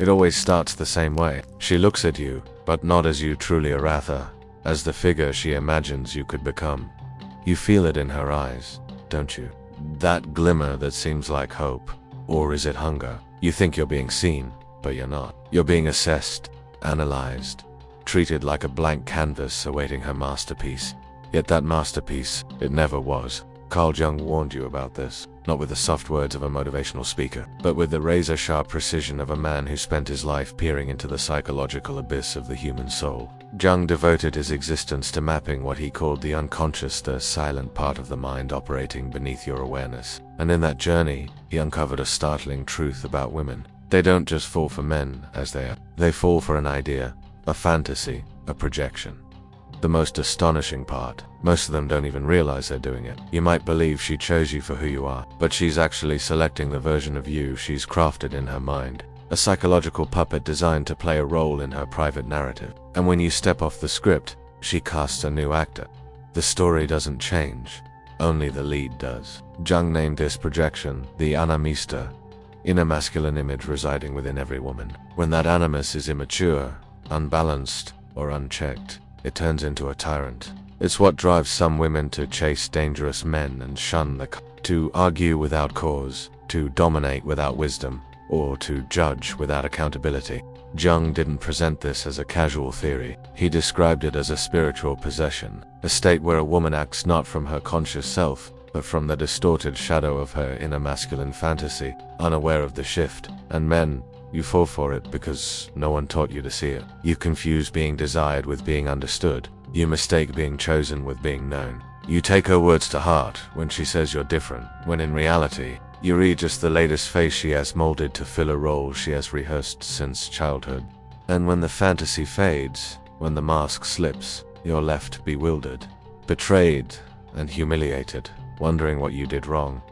It always starts the same way. She looks at you, but not as you truly are rather, as the figure she imagines you could become. You feel it in her eyes, don't you? That glimmer that seems like hope. Or is it hunger? You think you're being seen, but you're not. You're being assessed, analyzed, treated like a blank canvas awaiting her masterpiece. Yet that masterpiece, it never was. Carl Jung warned you about this, not with the soft words of a motivational speaker, but with the razor-sharp precision of a man who spent his life peering into the psychological abyss of the human soul. Jung devoted his existence to mapping what he called the unconscious, the silent part of the mind operating beneath your awareness. And in that journey, he uncovered a startling truth about women. They don't just fall for men as they are. They fall for an idea, a fantasy, a projection. The most astonishing part, most of them don't even realize they're doing it. You might believe she chose you for who you are, but she's actually selecting the version of you she's crafted in her mind. A psychological puppet designed to play a role in her private narrative. And when you step off the script, she casts a new actor. The story doesn't change, only the lead does. Jung named this projection the animista, inner masculine image residing within every woman. When that animus is immature, unbalanced, or unchecked, it turns into a tyrant. It's what drives some women to chase dangerous men and shun to argue without cause, to dominate without wisdom, or to judge without accountability. Jung didn't present this as a casual theory. He described it as a spiritual possession, a state where a woman acts not from her conscious self, but from the distorted shadow of her inner masculine fantasy, unaware of the shift. And men, you fall for it because no one taught you to see it. You confuse being desired with being understood. You mistake being chosen with being known. You take her words to heart when she says you're different, when in reality, you read just the latest face she has molded to fill a role she has rehearsed since childhood. And when the fantasy fades, when the mask slips, you're left bewildered, betrayed, and humiliated, wondering what you did wrong.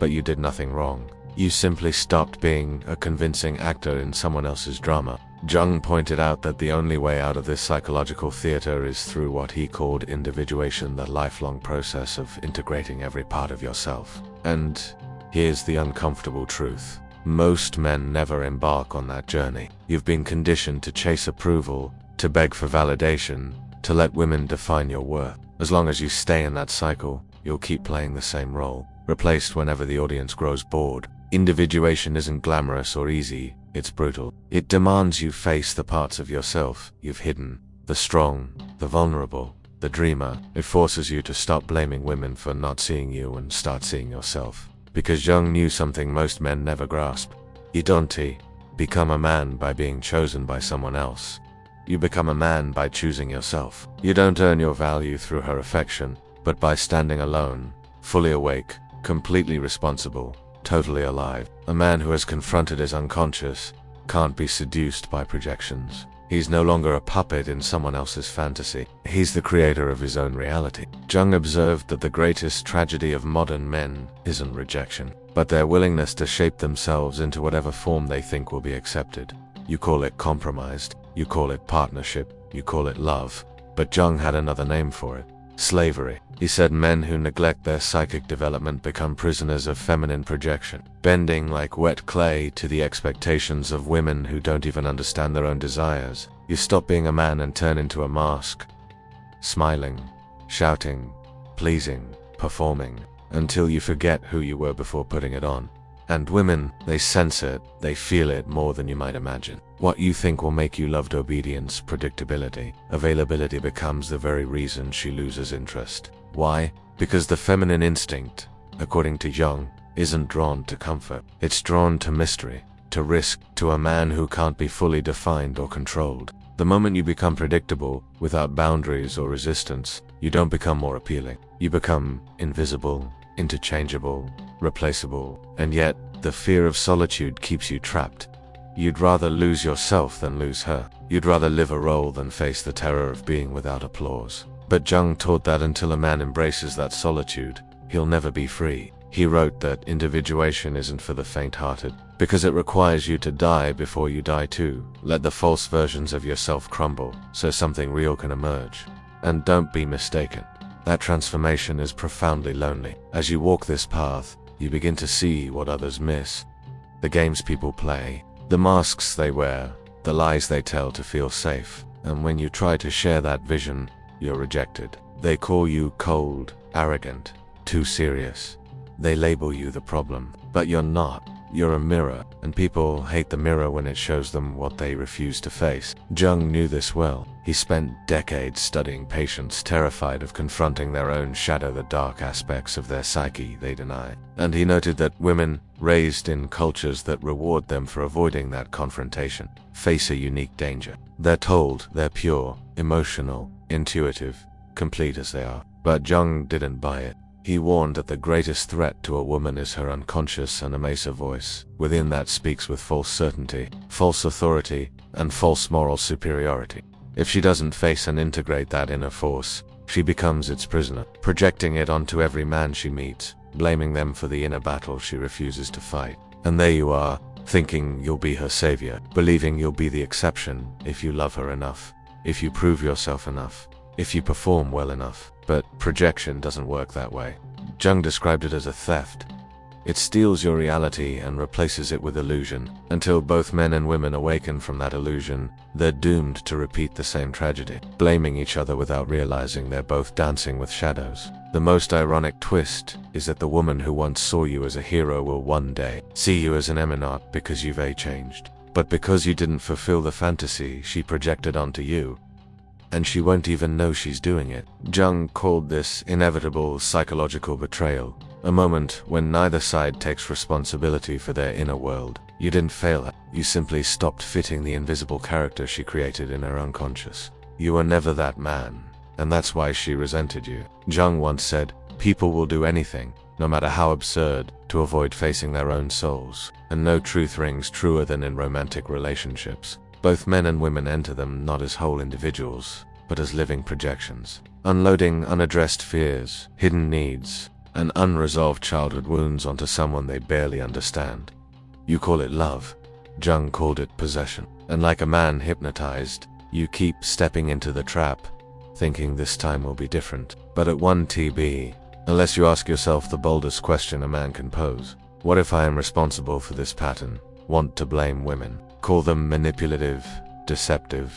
But you did nothing wrong. You simply stopped being a convincing actor in someone else's drama. Jung pointed out that the only way out of this psychological theater is through what he called individuation, the lifelong process of integrating every part of yourself. And here's the uncomfortable truth. Most men never embark on that journey. You've been conditioned to chase approval, to beg for validation, to let women define your worth. As long as you stay in that cycle, you'll keep playing the same role, replaced whenever the audience grows bored. Individuation isn't glamorous or easy, it's brutal. It demands you face the parts of yourself you've hidden, the strong, the vulnerable, the dreamer. It forces you to stop blaming women for not seeing you and start seeing yourself. Because Jung knew something most men never grasp. You don't become a man by being chosen by someone else. You become a man by choosing yourself. You don't earn your value through her affection, but by standing alone, fully awake, completely responsible, totally alive. A man who has confronted his unconscious can't be seduced by projections. He's no longer a puppet in someone else's fantasy. He's the creator of his own reality. Jung observed that the greatest tragedy of modern men isn't rejection, but their willingness to shape themselves into whatever form they think will be accepted. You call it compromised, you call it partnership, you call it love, but Jung had another name for it: slavery. He said men who neglect their psychic development become prisoners of feminine projection, bending like wet clay to the expectations of women who don't even understand their own desires. You stop being a man and turn into a mask, smiling, shouting, pleasing, performing, until you forget who you were before putting it on. And women, they sense it, they feel it more than you might imagine. What you think will make you loved: obedience, predictability, availability, becomes the very reason she loses interest. Why? Because the feminine instinct, according to Jung, isn't drawn to comfort. It's drawn to mystery, to risk, to a man who can't be fully defined or controlled. The moment you become predictable, without boundaries or resistance, you don't become more appealing. You become invisible, interchangeable, replaceable, and yet the fear of solitude keeps you trapped. You'd rather lose yourself than lose her. You'd rather live a role than face the terror of being without applause. But Jung taught that until a man embraces that solitude, he'll never be free. He wrote that individuation isn't for the faint-hearted, because it requires you to die before you die too. Let the false versions of yourself crumble, so something real can emerge. And don't be mistaken. That transformation is profoundly lonely. As you walk this path, you begin to see what others miss. The games people play, The masks they wear, the lies they tell to feel safe, and when you try to share that vision, you're rejected. They call you cold, arrogant, too serious. They label you the problem, but you're not. You're a mirror, and people hate the mirror when it shows them what they refuse to face. Jung knew this well. He spent decades studying patients terrified of confronting their own shadow, the dark aspects of their psyche they deny. And he noted that women, raised in cultures that reward them for avoiding that confrontation, face a unique danger. They're told they're pure, emotional, intuitive, complete as they are. But Jung didn't buy it. He warned that the greatest threat to a woman is her unconscious and Amesa voice. Within that speaks with false certainty, false authority, and false moral superiority. If she doesn't face and integrate that inner force, she becomes its prisoner, projecting it onto every man she meets, blaming them for the inner battle she refuses to fight. And there you are, thinking you'll be her savior, believing you'll be the exception if you love her enough, if you prove yourself enough, if you perform well enough. But projection doesn't work that way. Jung described it as a theft. It steals your reality and replaces it with illusion. Until both men and women awaken from that illusion, they're doomed to repeat the same tragedy, blaming each other without realizing they're both dancing with shadows. The most ironic twist is that the woman who once saw you as a hero will one day see you as an eminat because you've changed. But because you didn't fulfill the fantasy she projected onto you, and she won't even know she's doing it. Jung called this inevitable psychological betrayal, a moment when neither side takes responsibility for their inner world. You didn't fail her, you simply stopped fitting the invisible character she created in her unconscious. You were never that man, and that's why she resented you. Jung once said, people will do anything, no matter how absurd, to avoid facing their own souls, and no truth rings truer than in romantic relationships. Both men and women enter them not as whole individuals, but as living projections, unloading unaddressed fears, hidden needs, and unresolved childhood wounds onto someone they barely understand. You call it love. Jung called it possession. And like a man hypnotized, you keep stepping into the trap, thinking this time will be different. But at 1 TB, unless you ask yourself the boldest question a man can pose, what if I am responsible for this pattern? Want to blame women, call them manipulative, deceptive,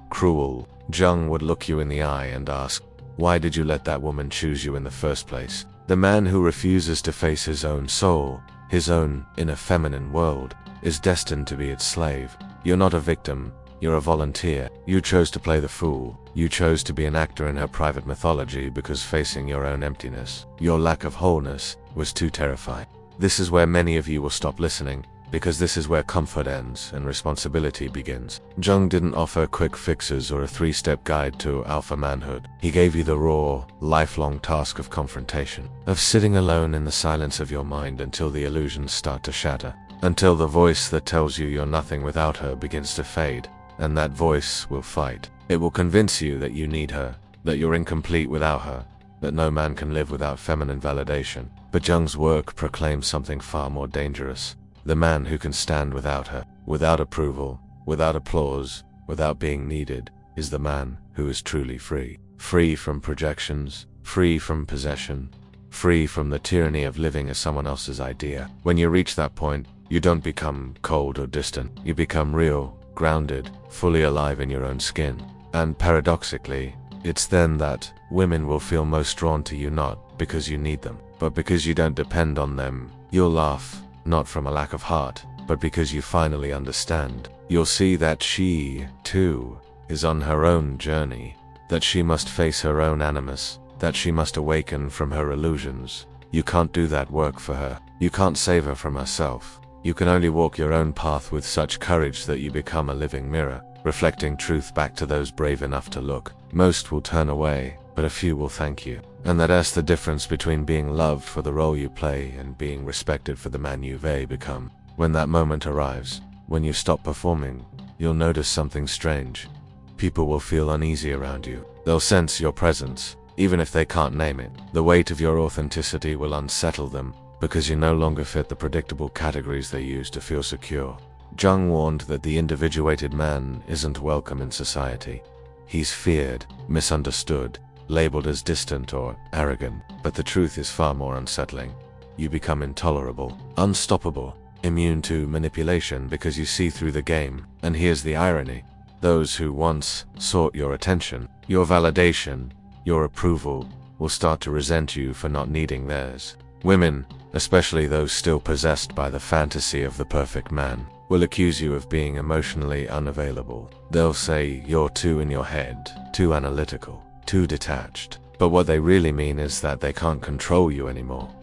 cruel. Jung would look you in the eye and ask, why did you let that woman choose you in the first place? The man who refuses to face his own soul, his own inner feminine world, is destined to be its slave. You're not a victim, you're a volunteer. You chose to play the fool. You chose to be an actor in her private mythology because facing your own emptiness, your lack of wholeness, was too terrifying. This is where many of you will stop listening, because this is where comfort ends and responsibility begins. Jung didn't offer quick fixes or a 3-step guide to alpha manhood. He gave you the raw, lifelong task of confrontation, of sitting alone in the silence of your mind until the illusions start to shatter, until the voice that tells you you're nothing without her begins to fade, and that voice will fight. It will convince you that you need her, that you're incomplete without her, that no man can live without feminine validation. But Jung's work proclaims something far more dangerous. The man who can stand without her, without approval, without applause, without being needed, is the man who is truly free. Free from projections, free from possession, free from the tyranny of living as someone else's idea. When you reach that point, you don't become cold or distant. You become real, grounded, fully alive in your own skin. And paradoxically, it's then that women will feel most drawn to you, not because you need them, but because you don't depend on them. You'll laugh, not from a lack of heart, but because you finally understand. You'll see that she, too, is on her own journey, that she must face her own animus, that she must awaken from her illusions. You can't do that work for her. You can't save her from herself. You can only walk your own path with such courage that you become a living mirror, reflecting truth back to those brave enough to look. Most will turn away, but a few will thank you. And that's the difference between being loved for the role you play and being respected for the man you've become. When that moment arrives, when you stop performing, you'll notice something strange. People will feel uneasy around you. They'll sense your presence, even if they can't name it. The weight of your authenticity will unsettle them, because you no longer fit the predictable categories they use to feel secure. Jung warned that the individuated man isn't welcome in society. He's feared, misunderstood, labeled as distant or arrogant, but the truth is far more unsettling. You become intolerable, unstoppable, immune to manipulation because you see through the game. And here's the irony. Those who once sought your attention, your validation, your approval, will start to resent you for not needing theirs. Women, especially those still possessed by the fantasy of the perfect man, will accuse you of being emotionally unavailable. They'll say you're too in your head, too analytical, too detached. But what they really mean is that they can't control you anymore.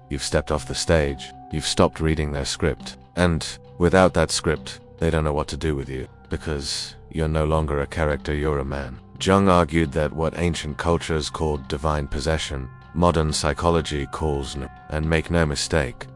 You've stepped off the stage, you've stopped reading their script, and without that script, they don't know what to do with you, because you're no longer a character, you're a man. Jung argued that what ancient cultures called divine possession, modern psychology calls and make no mistake,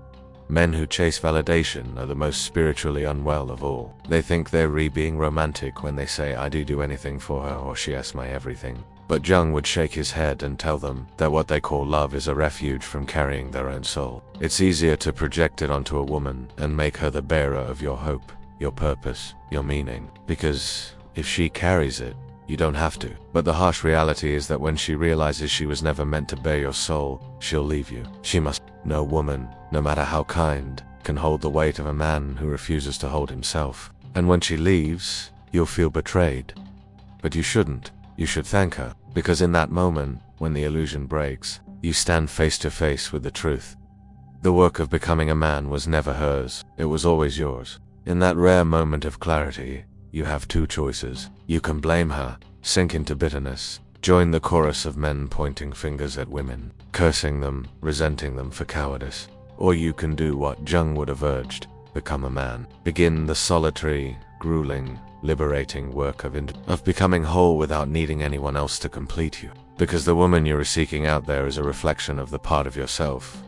men who chase validation are the most spiritually unwell of all. They think they're being romantic when they say, I do anything for her, or she is my everything. But Jung would shake his head and tell them that what they call love is a refuge from carrying their own soul. It's easier to project it onto a woman and make her the bearer of your hope, your purpose, your meaning. Because if she carries it, you don't have to. But the harsh reality is that when she realizes she was never meant to bear your soul, she'll leave you. She must. No woman, no matter how kind, can hold the weight of a man who refuses to hold himself. And when she leaves, you'll feel betrayed. But you shouldn't. You should thank her, because in that moment, when the illusion breaks, you stand face to face with the truth. The work of becoming a man was never hers, it was always yours. In that rare moment of clarity, you have two choices. You can blame her, sink into bitterness, join the chorus of men pointing fingers at women, cursing them, resenting them for cowardice. Or you can do what Jung would have urged, become a man. Begin the solitary, grueling, liberating work of becoming whole without needing anyone else to complete you. Because the woman you're seeking out there is a reflection of the part of yourself.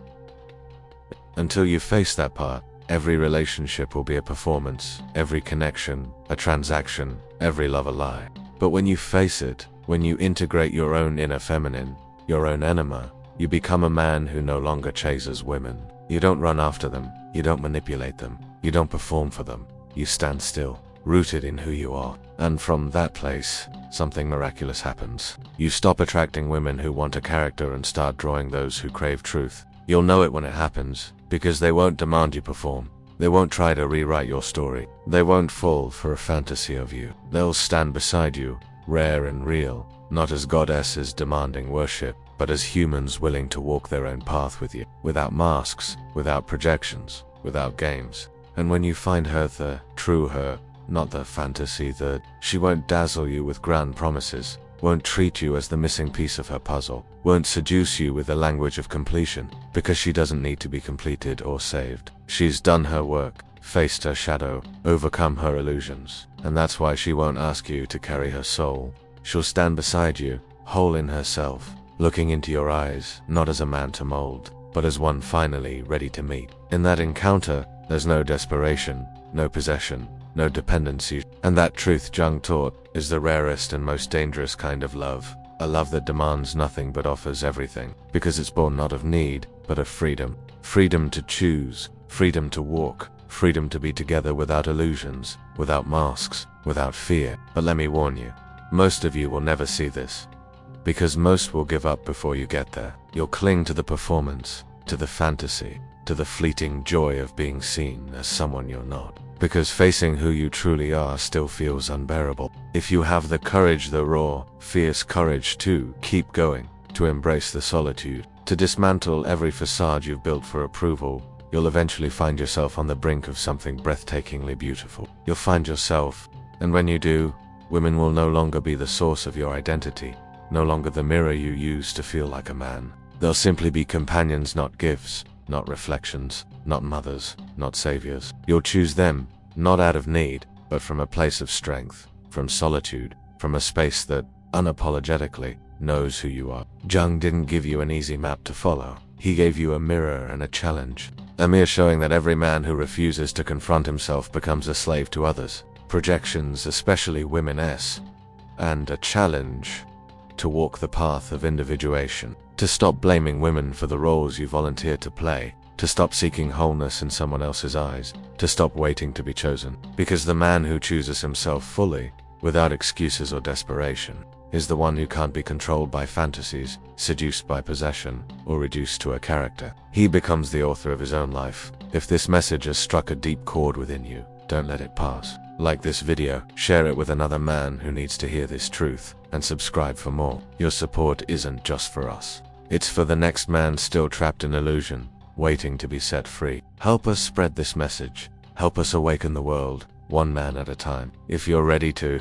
Until you face that part, every relationship will be a performance, every connection, a transaction, every love a lie. But when you face it, when you integrate your own inner feminine, your own anima, you become a man who no longer chases women. You don't run after them, you don't manipulate them, you don't perform for them. You stand still, rooted in who you are. And from that place, something miraculous happens. You stop attracting women who want a character and start drawing those who crave truth. You'll know it when it happens, because they won't demand you perform. They won't try to rewrite your story. They won't fall for a fantasy of you. They'll stand beside you, rare and real, not as goddesses demanding worship, but as humans willing to walk their own path with you, without masks, without projections, without games. And when you find her, the true her, not the fantasy that she won't dazzle you with grand promises, won't treat you as the missing piece of her puzzle, won't seduce you with the language of completion, because she doesn't need to be completed or saved. She's done her work, faced her shadow, overcome her illusions, and that's why she won't ask you to carry her soul. She'll stand beside you, whole in herself, looking into your eyes, not as a man to mold, but as one finally ready to meet. In that encounter, there's no desperation, no possession, no dependency. And that truth Jung taught is the rarest and most dangerous kind of love. A love that demands nothing but offers everything, because it's born not of need, but of freedom. Freedom to choose, freedom to walk, freedom to be together without illusions, without masks, without fear. But let me warn you, most of you will never see this, because most will give up before you get there. You'll cling to the performance, to the fantasy, to the fleeting joy of being seen as someone you're not. Because facing who you truly are still feels unbearable. If you have the courage, the raw, fierce courage to keep going, to embrace the solitude, to dismantle every facade you've built for approval, you'll eventually find yourself on the brink of something breathtakingly beautiful. You'll find yourself, and when you do, women will no longer be the source of your identity, no longer the mirror you use to feel like a man. They'll simply be companions, not gifts, not reflections, not mothers, not saviors. You'll choose them, not out of need, but from a place of strength, from solitude, from a space that, unapologetically, knows who you are. Jung didn't give you an easy map to follow. He gave you a mirror and a challenge. A mirror showing that every man who refuses to confront himself becomes a slave to others. Projections, especially women-s. And a challenge to walk the path of individuation. To stop blaming women for the roles you volunteered to play, to stop seeking wholeness in someone else's eyes, to stop waiting to be chosen. Because the man who chooses himself fully, without excuses or desperation, is the one who can't be controlled by fantasies, seduced by possession, or reduced to a character. He becomes the author of his own life, If this message has struck a deep chord within you, don't let it pass. Like this video, share it with another man who needs to hear this truth, and subscribe for more. Your support isn't just for us. It's for the next man still trapped in illusion, waiting to be set free. Help us spread this message. Help us awaken the world, one man at a time. If you're ready to